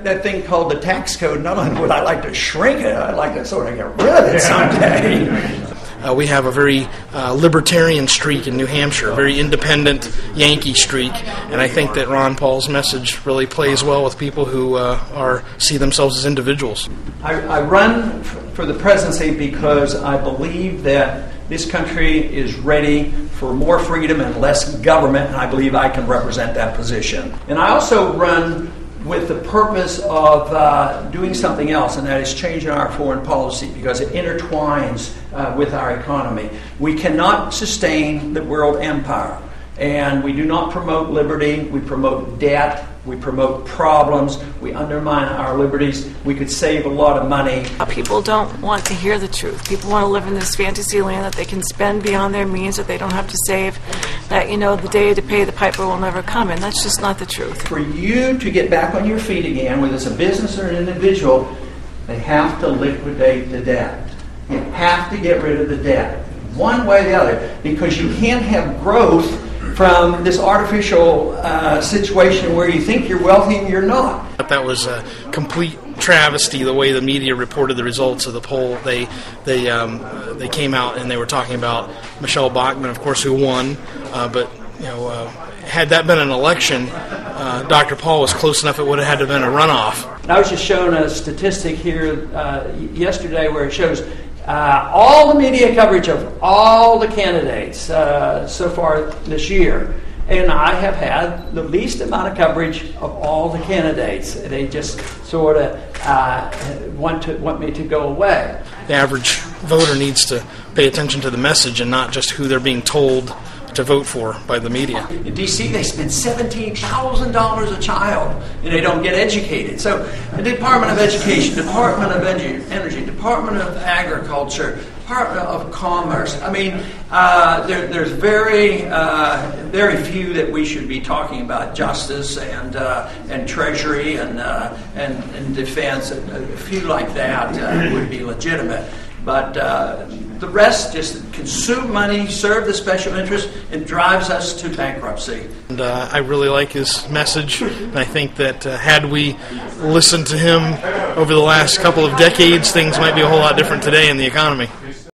that thing called the tax code, not only would I like to shrink it, I'd like to sort of get rid of it someday. We have a very libertarian streak in New Hampshire, a very independent Yankee streak, and I think that Ron Paul's message really plays well with people who see themselves as individuals. I run for the presidency because I believe that this country is ready for more freedom and less government, and I believe I can represent that position. And I also run with the purpose of doing something else, and that is changing our foreign policy because it intertwines with our economy. We cannot sustain the world empire, and we do not promote liberty. We promote debt. We promote problems. We undermine our liberties. We could save a lot of money. People don't want to hear the truth. People want to live in this fantasy land that they can spend beyond their means, that they don't have to save, that, the day to pay the piper will never come, and that's just not the truth. For you to get back on your feet again, whether it's a business or an individual, they have to liquidate the debt. You have to get rid of the debt, one way or the other, because you can't have growth from this artificial situation where you think you're wealthy and you're not. That was a complete travesty the way the media reported the results of the poll. They came out and they were talking about Michelle Bachmann, of course, who won, but had that been an election, Dr. Paul was close enough it would have had to have been a runoff. I was just shown a statistic here yesterday where it shows all the media coverage of all the candidates so far this year. And I have had the least amount of coverage of all the candidates. They just sort of want me to go away. The average voter needs to pay attention to the message and not just who they're being told to vote for by the media. In D.C., they spend $17,000 a child, and they don't get educated. So the Department of Education, Department of Energy, Department of Agriculture, Department of Commerce. I mean, there's very few that we should be talking about. Justice and Treasury and Defense. A few like that would be legitimate. But the rest just consume money, serve the special interest, and drives us to bankruptcy. And I really like his message. And I think that had we listened to him over the last couple of decades, things might be a whole lot different today in the economy.